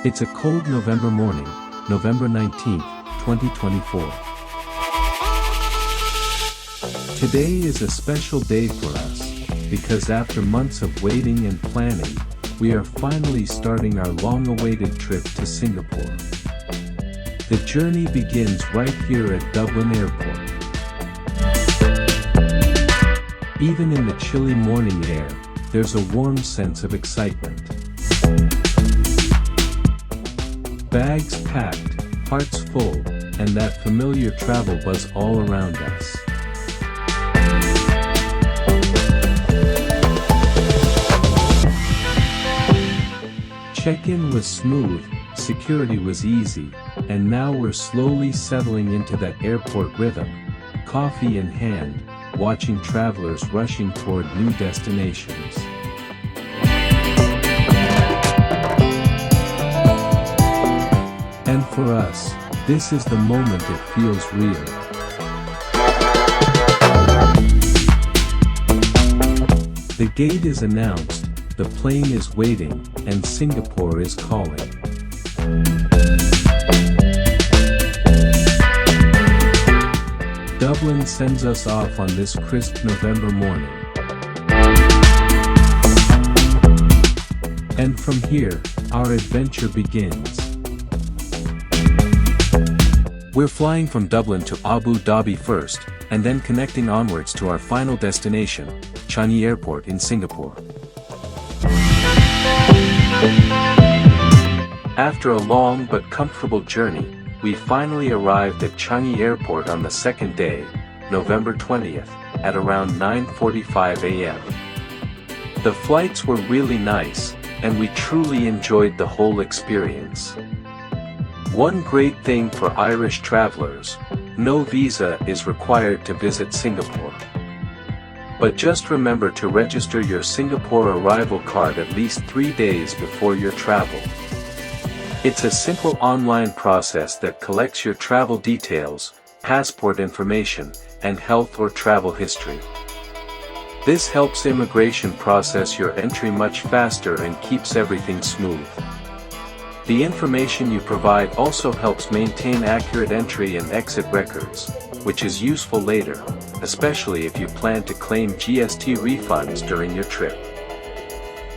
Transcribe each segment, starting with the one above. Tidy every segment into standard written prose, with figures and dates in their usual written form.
It's a cold November morning, November 19th, 2024. Today is a special day for us, because after months of waiting and planning, we are finally starting our long-awaited trip to Singapore. The journey begins right here at Dublin Airport. Even in the chilly morning air, there's a warm sense of excitement. Bags packed, hearts full, and that familiar travel buzz all around us. Check-in was smooth, security was easy, and now we're slowly settling into that airport rhythm, coffee in hand, watching travelers rushing toward new destinations. And for us, this is the moment it feels real. The gate is announced, the plane is waiting, and Singapore is calling. Dublin sends us off on this crisp November morning. And from here, our adventure begins. We're flying from Dublin to Abu Dhabi first, and then connecting onwards to our final destination, Changi Airport in Singapore. After a long but comfortable journey, we finally arrived at Changi Airport on the second day, November 20th, at around 9:45 a.m. The flights were really nice, and we truly enjoyed the whole experience. One great thing for Irish travelers, no visa is required to visit Singapore. But just remember to register your Singapore arrival card at least 3 days before your travel. It's a simple online process that collects your travel details, passport information, and health or travel history. This helps immigration process your entry much faster and keeps everything smooth. The information you provide also helps maintain accurate entry and exit records, which is useful later, especially if you plan to claim GST refunds during your trip.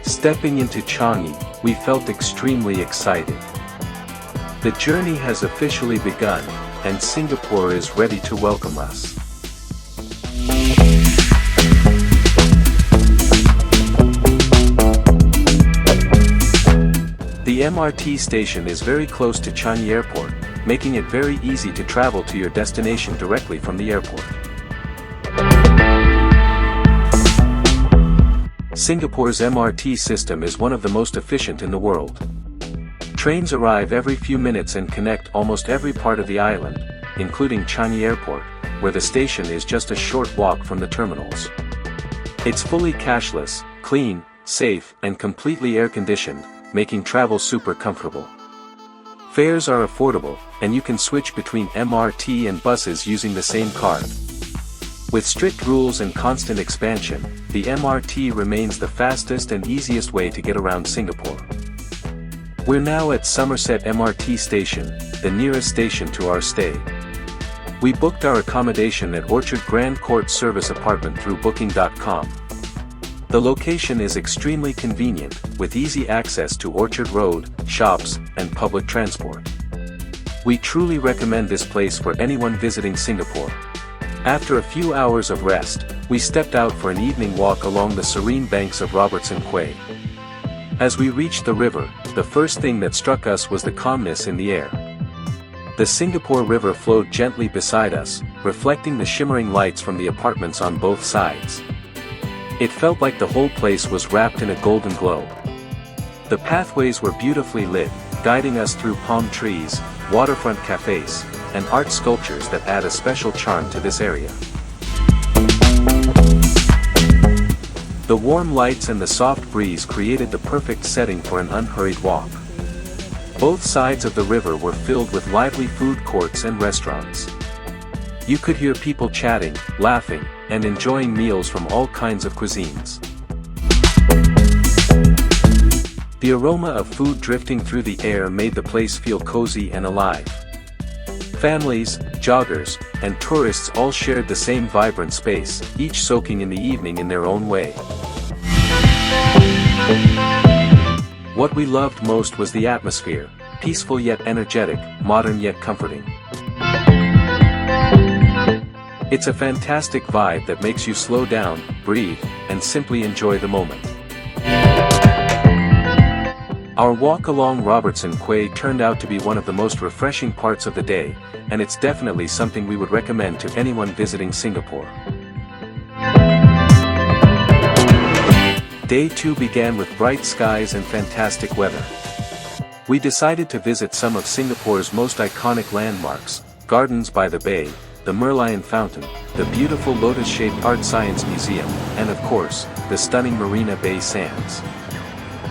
Stepping into Changi, we felt extremely excited. The journey has officially begun, and Singapore is ready to welcome us. The MRT station is very close to Changi Airport, making it very easy to travel to your destination directly from the airport. Singapore's MRT system is one of the most efficient in the world. Trains arrive every few minutes and connect almost every part of the island, including Changi Airport, where the station is just a short walk from the terminals. It's fully cashless, clean, safe, and completely air-conditioned, making travel super comfortable. Fares are affordable, and you can switch between MRT and buses using the same card. With strict rules and constant expansion, the MRT remains the fastest and easiest way to get around Singapore. We're now at Somerset MRT station, the nearest station to our stay. We booked our accommodation at Orchard Grand Court Service Apartment through Booking.com. The location is extremely convenient, with easy access to Orchard Road, shops, and public transport. We truly recommend this place for anyone visiting Singapore. After a few hours of rest, we stepped out for an evening walk along the serene banks of Robertson Quay. As we reached the river, the first thing that struck us was the calmness in the air. The Singapore River flowed gently beside us, reflecting the shimmering lights from the apartments on both sides. It felt like the whole place was wrapped in a golden glow. The pathways were beautifully lit, guiding us through palm trees, waterfront cafes, and art sculptures that add a special charm to this area. The warm lights and the soft breeze created the perfect setting for an unhurried walk. Both sides of the river were filled with lively food courts and restaurants. You could hear people chatting, laughing, and enjoying meals from all kinds of cuisines. The aroma of food drifting through the air made the place feel cozy and alive. Families, joggers, and tourists all shared the same vibrant space, each soaking in the evening in their own way. What we loved most was the atmosphere, peaceful yet energetic, modern yet comforting. It's a fantastic vibe that makes you slow down, breathe, and simply enjoy the moment. Our walk along Robertson Quay turned out to be one of the most refreshing parts of the day, and it's definitely something we would recommend to anyone visiting Singapore. Day 2 began with bright skies and fantastic weather. We decided to visit some of Singapore's most iconic landmarks, Gardens by the Bay, the Merlion Fountain, the beautiful lotus-shaped Art Science Museum, and of course, the stunning Marina Bay Sands.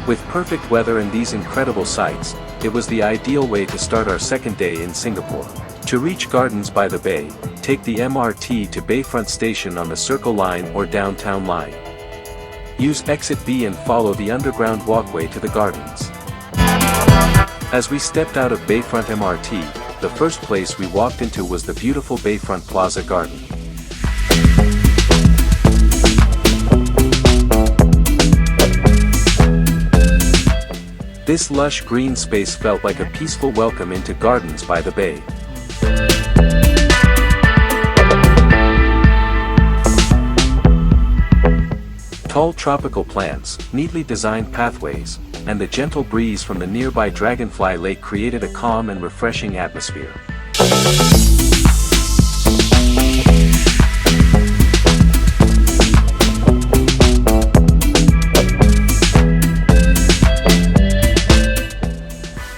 With perfect weather and these incredible sights, it was the ideal way to start our second day in Singapore. To reach Gardens by the Bay, take the MRT to Bayfront Station on the Circle Line or Downtown Line. Use Exit B and follow the underground walkway to the gardens. As we stepped out of Bayfront MRT, the first place we walked into was the beautiful Bayfront Plaza Garden. This lush green space felt like a peaceful welcome into Gardens by the Bay. Tall tropical plants, neatly designed pathways, and the gentle breeze from the nearby Dragonfly Lake created a calm and refreshing atmosphere.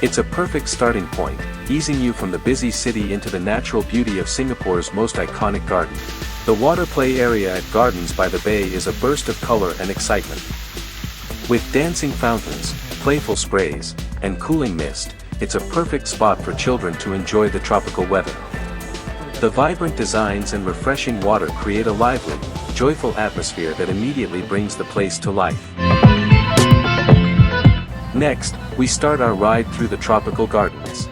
It's a perfect starting point, easing you from the busy city into the natural beauty of Singapore's most iconic garden. The water play area at Gardens by the Bay is a burst of color and excitement. With dancing fountains, playful sprays, and cooling mist, it's a perfect spot for children to enjoy the tropical weather. The vibrant designs and refreshing water create a lively, joyful atmosphere that immediately brings the place to life. Next, we start our ride through the tropical gardens.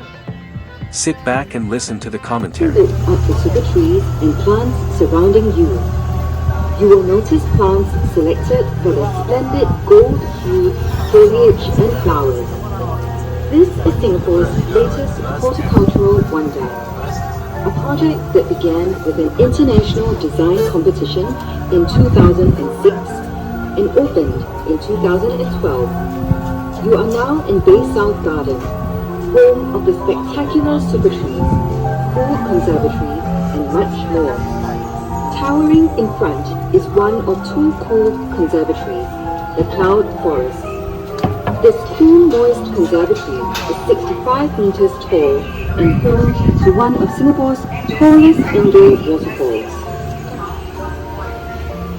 Sit back and listen to the commentary. Look at the sugar trees and plants surrounding you. You will notice plants selected for their splendid gold-hued foliage and flowers. This is Singapore's latest horticultural wonder. A project that began with an international design competition in 2006 and opened in 2012. You are now in Bay South Garden, home of the spectacular super trees, cool conservatories, and much more. Towering in front is one of two cool conservatories, the Cloud Forest. This cool, moist conservatory is 65 meters tall and home to one of Singapore's tallest indoor waterfalls.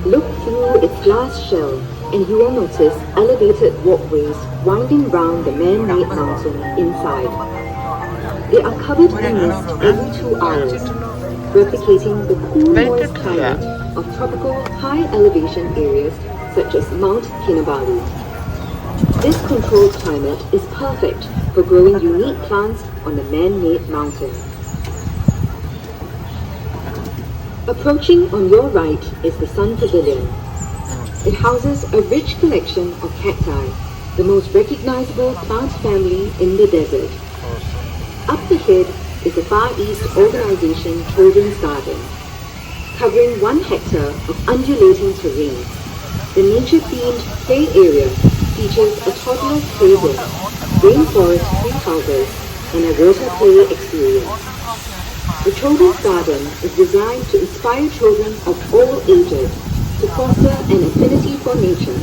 Look through its glass shell and you will notice elevated walkways winding round the man-made mountain inside. They are covered in mist every 2 hours, replicating the cool, moist climate of tropical high-elevation areas such as Mount Kinabalu. This controlled climate is perfect for growing unique plants on the man-made mountain. Approaching on your right is the Sun Pavilion. It houses a rich collection of cacti, the most recognizable plant family in the desert. Up ahead is the Far East Organization Children's Garden, covering 1 hectare of undulating terrain. The nature-themed play area features a toddler playroom, rainforest greenhouses, and a water play experience. The Children's Garden is designed to inspire children of all ages to foster an affinity for nature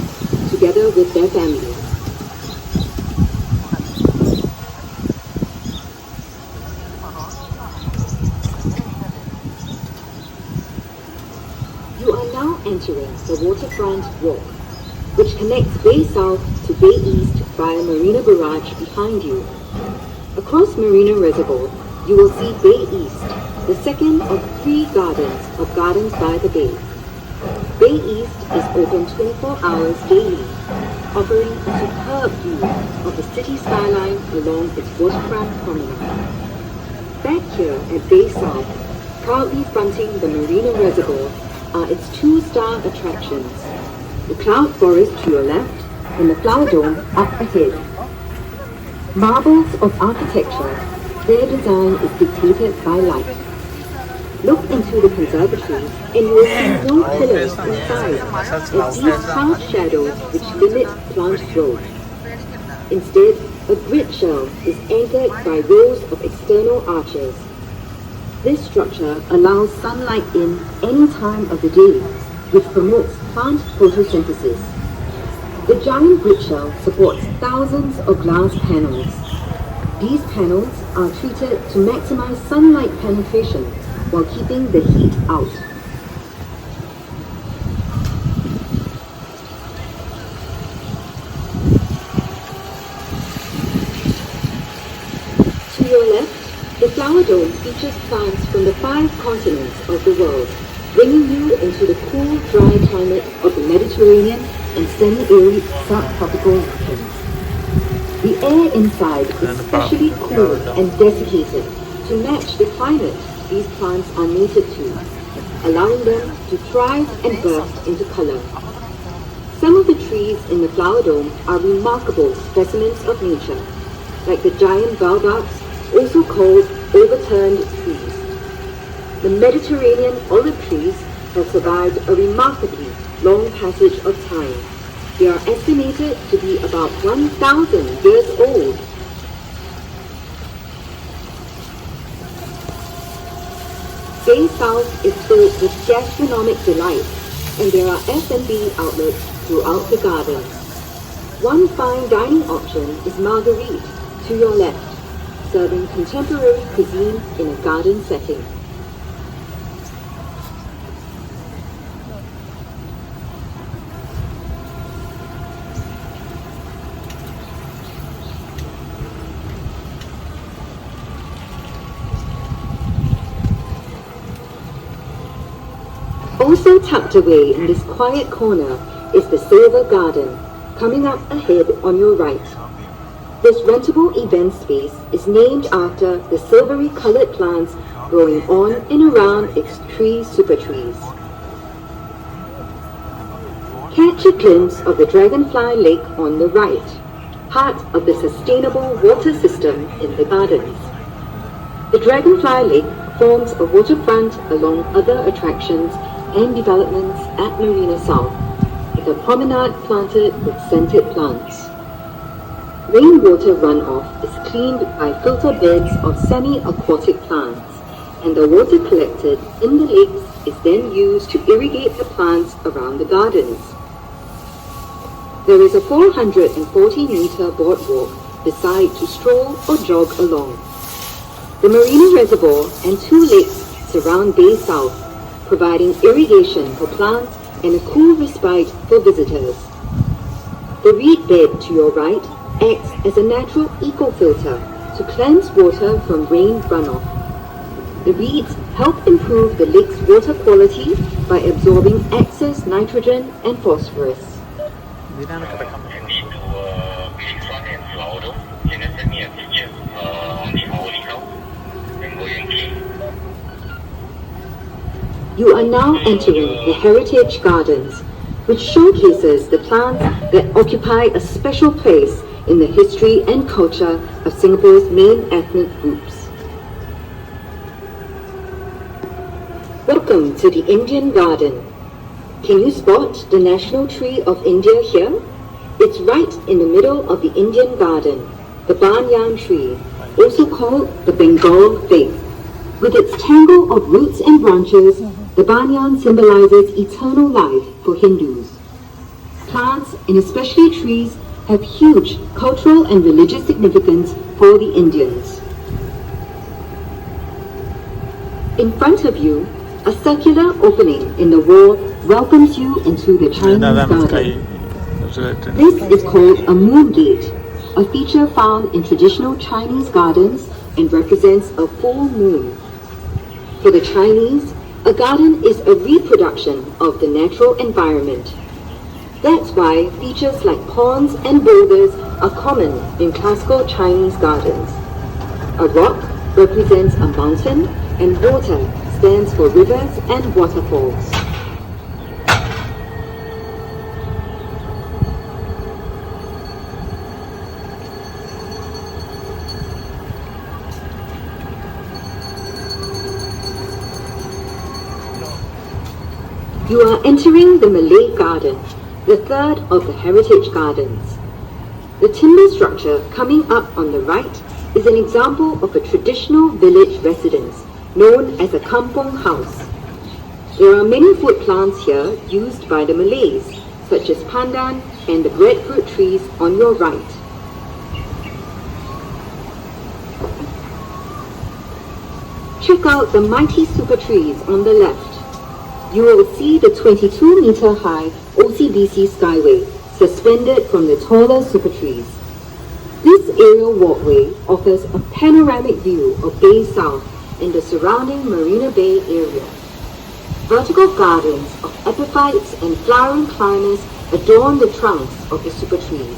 together with their families. You are now entering the waterfront walk, which connects Bay South to Bay East via Marina Barrage behind you. Across Marina Reservoir, you will see Bay East, the second of 3 gardens of Gardens by the Bay. Bay East is open 24 hours daily. offering a superb view of the city skyline along its waterfront promenade. Back here at Bay South, proudly fronting the Marina Reservoir, are its two-star attractions, the cloud forest to your left and the flower dome up ahead. Marvels of architecture, their design is dictated by light. Look into the conservatories and you will see no pillars inside, as these harsh shadows which limit plant growth. Instead, a grid shell is anchored by rows of external arches. This structure allows sunlight in any time of the day, which promotes plant photosynthesis. The giant grid shell supports thousands of glass panels. These panels are treated to maximize sunlight penetration while keeping the heat out. To your left, the flower dome features plants from the 5 continents of the world, bringing you into the cool, dry climate of the Mediterranean and semi-arid subtropical regions. The air inside is specially cool and desiccated to match the climate these plants are native to, allowing them to thrive and burst into color. Some of the trees in the flower dome are remarkable specimens of nature, like the giant baobabs, also called overturned trees. The Mediterranean olive trees have survived a remarkably long passage of time. They are estimated to be about 1,000 years old. Bay South is filled with gastronomic delights, and there are F&B outlets throughout the garden. One fine dining option is Marguerite, to your left, serving contemporary cuisine in a garden setting. Also tucked away in this quiet corner is the Silver Garden, coming up ahead on your right. This rentable event space is named after the silvery colored plants growing on and around its tree super trees. Catch a glimpse of the Dragonfly Lake on the right, part of the sustainable water system in the gardens. The Dragonfly Lake forms a waterfront along other attractions and developments at Marina South, with a promenade planted with scented plants. Rainwater runoff is cleaned by filter beds of semi-aquatic plants, and the water collected in the lakes is then used to irrigate the plants around the gardens. There is a 440-meter boardwalk beside to stroll or jog along. The Marina Reservoir and 2 lakes surround Bay South, providing irrigation for plants and a cool respite for visitors. The reed bed to your right acts as a natural eco-filter to cleanse water from rain runoff. The reeds help improve the lake's water quality by absorbing excess nitrogen and phosphorus. You are now entering the Heritage Gardens, which showcases the plants that occupy a special place in the history and culture of Singapore's main ethnic groups. Welcome to the Indian Garden. Can you spot the national tree of India here? It's right in the middle of the Indian Garden, the banyan tree, also called the Bengal fig. With its tangle of roots and branches, the banyan symbolizes eternal life for Hindus. Plants, and especially trees, have huge cultural and religious significance for the Indians. In front of you, a circular opening in the wall welcomes you into the Chinese garden. This is called a moon gate, a feature found in traditional Chinese gardens and represents a full moon. For the Chinese, a garden is a reproduction of the natural environment. That's why features like ponds and boulders are common in classical Chinese gardens. A rock represents a mountain and water stands for rivers and waterfalls. You are entering the Malay Garden, the third of the Heritage Gardens. The timber structure coming up on the right is an example of a traditional village residence known as a kampong house. There are many food plants here used by the Malays, such as pandan and the breadfruit trees on your right. Check out the mighty super trees on the left. You will see the 22-meter high OCBC Skyway suspended from the taller super trees. This aerial walkway offers a panoramic view of Bay South and the surrounding Marina Bay area. Vertical gardens of epiphytes and flowering climbers adorn the trunks of the super trees.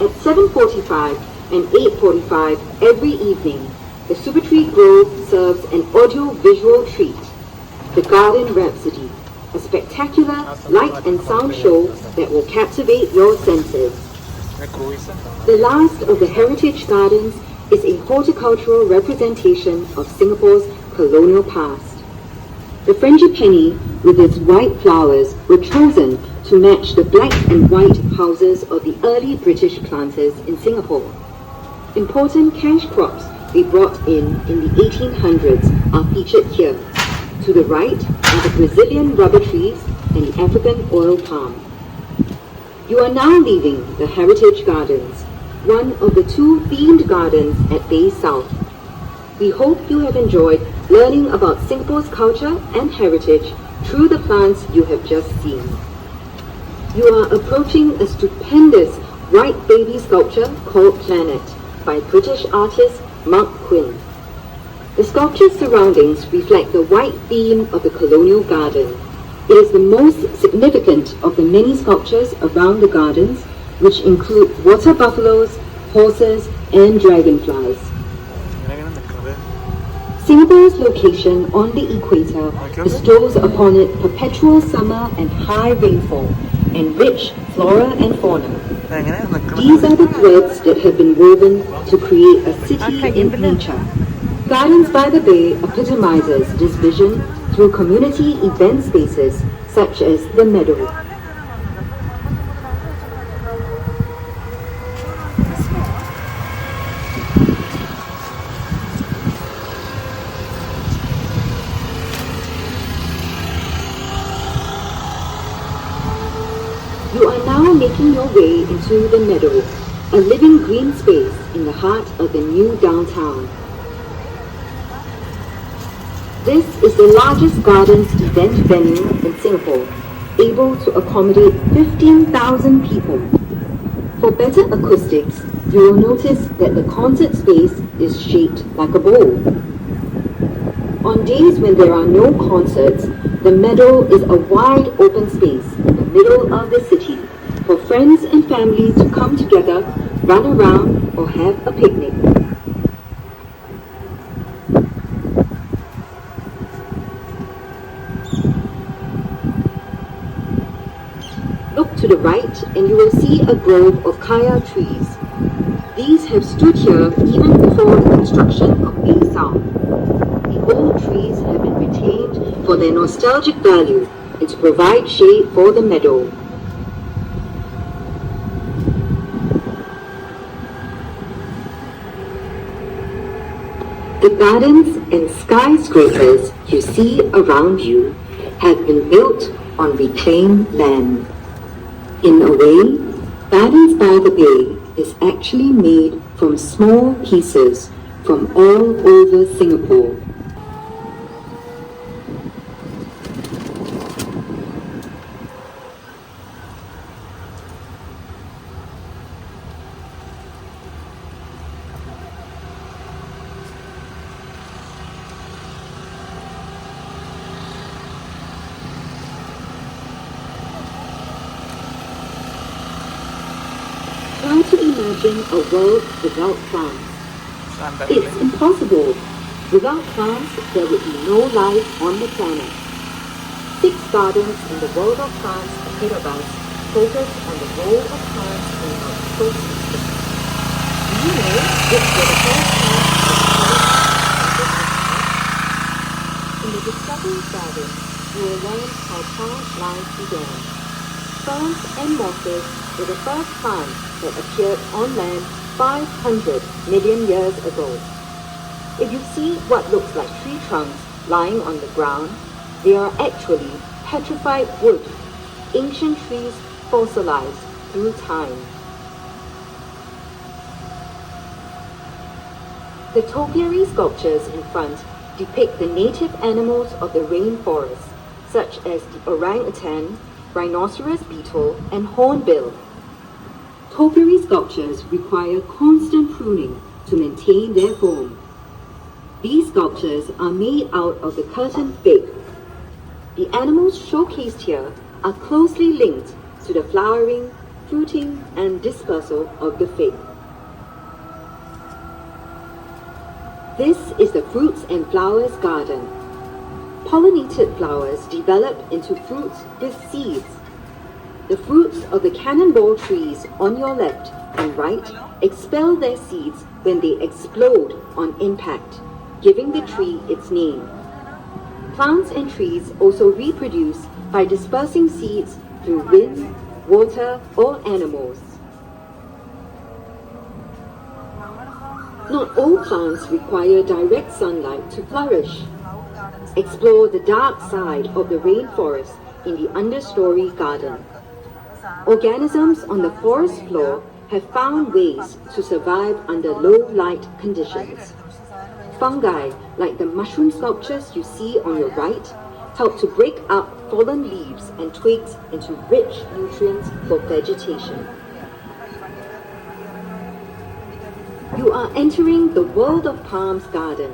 At 7:45 and 8:45 every evening, the Super Tree Grove serves an audio-visual treat, the Garden Rhapsody, a spectacular light and sound show that will captivate your senses. The last of the Heritage Gardens is a horticultural representation of Singapore's colonial past. The frangipani with its white flowers were chosen to match the black and white houses of the early British planters in Singapore. Important cash crops they brought in the 1800s are featured here. To the right are the Brazilian rubber trees and the African oil palm. You are now leaving the Heritage Gardens, one of the two themed gardens at Bay South. We hope you have enjoyed learning about Singapore's culture and heritage through the plants you have just seen. You are approaching a stupendous white baby sculpture called Planet by British artist Mark Quinn. The sculpture's surroundings reflect the white theme of the colonial garden. It is the most significant of the many sculptures around the gardens, which include water buffaloes, horses, and dragonflies. Singapore's location on the equator bestows upon it perpetual summer and high rainfall, and rich flora and fauna. These are the threads that have been woven to create a city in nature. Gardens by the Bay epitomizes this vision through community event spaces such as the Meadow. You are now making your way into the Meadow, a living green space in the heart of the new downtown. This is the largest gardens event venue in Singapore, able to accommodate 15,000 people. For better acoustics, you will notice that the concert space is shaped like a bowl. On days when there are no concerts, the Meadow is a wide open space in the middle of the city for friends and family to come together, run around, or have a picnic. Look to the right and you will see a grove of kaya trees. These have stood here even before the construction of Bay South. The old trees have been retained for their nostalgic value and to provide shade for the meadow. The gardens and skyscrapers you see around you have been built on reclaimed land. In a way, Gardens by the Bay is actually made from small pieces from all over Singapore. imagine a world without plants. It's impossible. Without plants, there would be no life on the planet. 6 gardens in the world of plants ahead of us focus on the role of plants in our ecosystem. Do you know which were the first plants in the Discovery Garden, you will learn how plant life began. Ferns and mosses were the first plants that appeared on land 500 million years ago. If you see what looks like tree trunks lying on the ground, they are actually petrified wood, ancient trees fossilized through time. The topiary sculptures in front depict the native animals of the rainforest, such as the orangutan, rhinoceros beetle, and hornbill. Topiary sculptures require constant pruning to maintain their form. These sculptures are made out of the curtain fig. The animals showcased here are closely linked to the flowering, fruiting, and dispersal of the fig. This is the Fruits and Flowers Garden. Pollinated flowers develop into fruits with seeds. The fruits of the cannonball trees on your left and right expel their seeds when they explode on impact, giving the tree its name. Plants and trees also reproduce by dispersing seeds through wind, water, or animals. Not all plants require direct sunlight to flourish. Explore the dark side of the rainforest in the understory garden. Organisms on the forest floor have found ways to survive under low light conditions. Fungi, like the mushroom sculptures you see on your right, help to break up fallen leaves and twigs into rich nutrients for vegetation. You are entering the world of palms garden.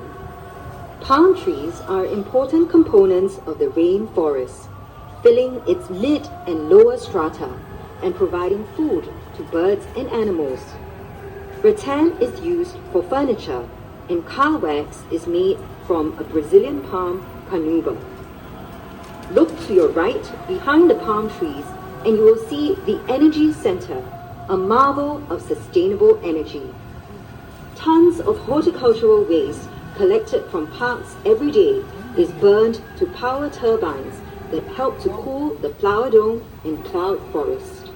Palm trees are important components of the rainforest, filling its mid and lower strata and providing food to birds and animals. Rattan is used for furniture, and car wax is made from a Brazilian palm, carnauba. Look to your right behind the palm trees and you will see the Energy Center, a marvel of sustainable energy. Tons of horticultural waste collected from parks every day is burned to power turbines that help to cool the flower dome and cloud forest.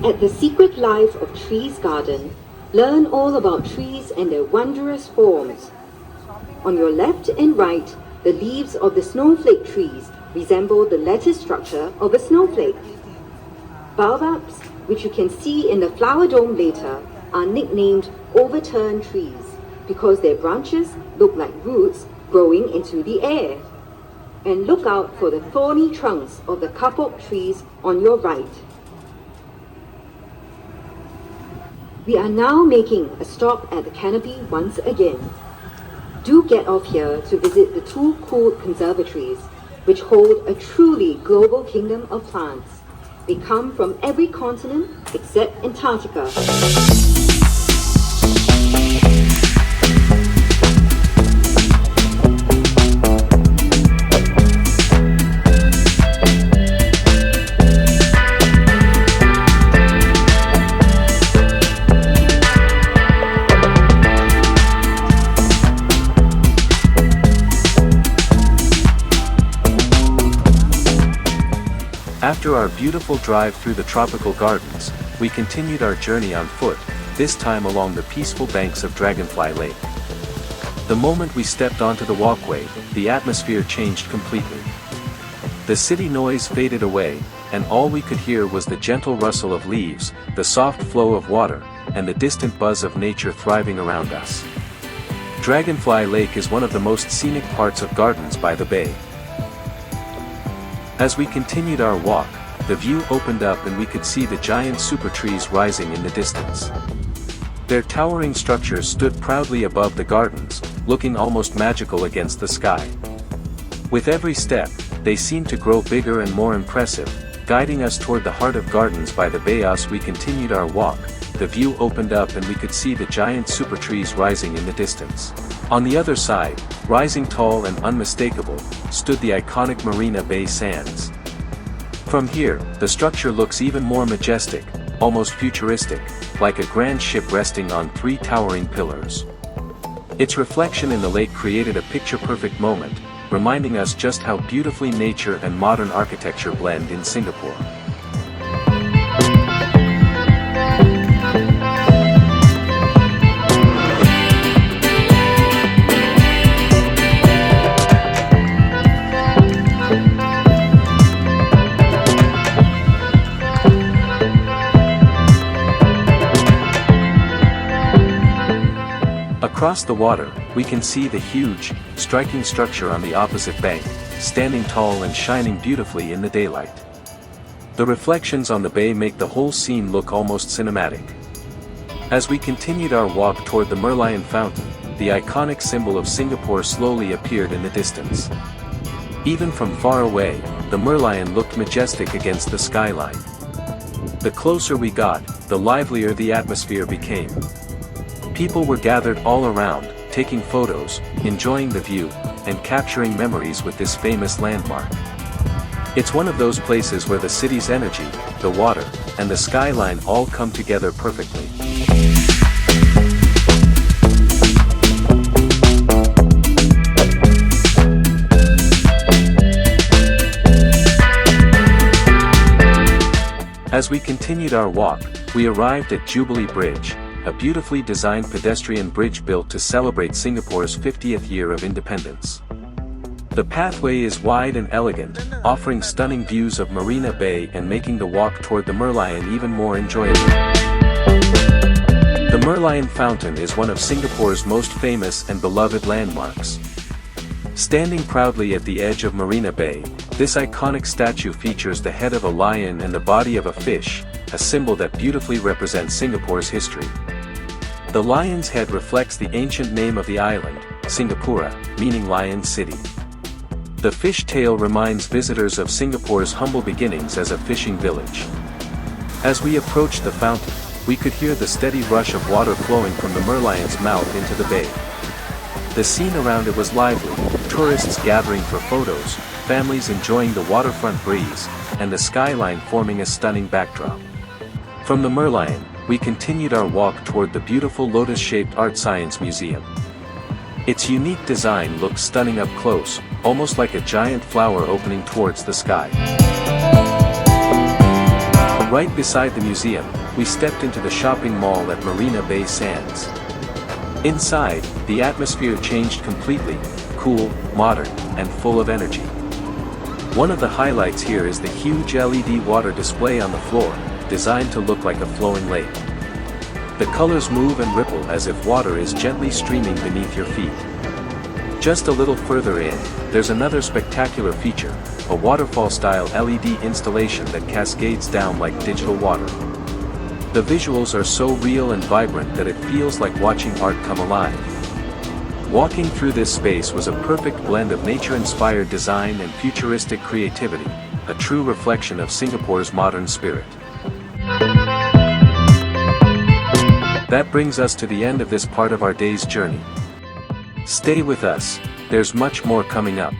At the Secret Life of Trees Garden, learn all about trees and their wondrous forms. On your left and right, the leaves of the snowflake trees resemble the lattice structure of a snowflake. Baobabs, which you can see in the flower dome later, are nicknamed overturned trees because their branches look like roots growing into the air. And look out for the thorny trunks of the kapok trees on your right. We are now making a stop at the canopy once again. Do get off here to visit the 2 cooled conservatories, which hold a truly global kingdom of plants. They come from every continent except Antarctica. After our beautiful drive through the tropical gardens, we continued our journey on foot, this time along the peaceful banks of Dragonfly Lake. The moment we stepped onto the walkway, the atmosphere changed completely. The city noise faded away, and all we could hear was the gentle rustle of leaves, the soft flow of water, and the distant buzz of nature thriving around us. Dragonfly Lake is one of the most scenic parts of Gardens by the Bay. As we continued our walk, the view opened up and we could see the giant super trees rising in the distance. Their towering structures stood proudly above the gardens, looking almost magical against the sky. With every step, they seemed to grow bigger and more impressive, Guiding us toward the heart of gardens by the bay. As we continued our walk, the view opened up and we could see the giant super trees rising in the distance. On the other side, rising tall and unmistakable, stood the iconic Marina Bay Sands. From here, the structure looks even more majestic, almost futuristic, like a grand ship resting on 3 towering pillars. Its reflection in the lake created a picture-perfect moment, reminding us just how beautifully nature and modern architecture blend in Singapore. Across the water, we can see the huge, striking structure on the opposite bank, standing tall and shining beautifully in the daylight. The reflections on the bay make the whole scene look almost cinematic. As we continued our walk toward the Merlion Fountain, the iconic symbol of Singapore slowly appeared in the distance. Even from far away, the Merlion looked majestic against the skyline. The closer we got, the livelier the atmosphere became. People were gathered all around, taking photos, enjoying the view, and capturing memories with this famous landmark. It's one of those places where the city's energy, the water, and the skyline all come together perfectly. As we continued our walk, we arrived at Jubilee Bridge, a beautifully designed pedestrian bridge built to celebrate Singapore's 50th year of independence. The pathway is wide and elegant, offering stunning views of Marina Bay and making the walk toward the Merlion even more enjoyable. The Merlion Fountain is one of Singapore's most famous and beloved landmarks. Standing proudly at the edge of Marina Bay, this iconic statue features the head of a lion and the body of a fish, a symbol that beautifully represents Singapore's history. The lion's head reflects the ancient name of the island, Singapura, meaning Lion City. The fish tail reminds visitors of Singapore's humble beginnings as a fishing village. As we approached the fountain, we could hear the steady rush of water flowing from the Merlion's mouth into the bay. The scene around it was lively, tourists gathering for photos, families enjoying the waterfront breeze, and the skyline forming a stunning backdrop. From the Merlion, we continued our walk toward the beautiful lotus-shaped Art Science Museum. Its unique design looks stunning up close, almost like a giant flower opening towards the sky. Right beside the museum, we stepped into the shopping mall at Marina Bay Sands. Inside, the atmosphere changed completely, cool, modern, and full of energy. One of the highlights here is the huge LED water display on the floor, designed to look like a flowing lake. The colors move and ripple as if water is gently streaming beneath your feet. Just a little further in, there's another spectacular feature, a waterfall-style LED installation that cascades down like digital water. The visuals are so real and vibrant that it feels like watching art come alive. Walking through this space was a perfect blend of nature-inspired design and futuristic creativity, a true reflection of Singapore's modern spirit. That brings us to the end of this part of our day's journey. Stay with us, there's much more coming up.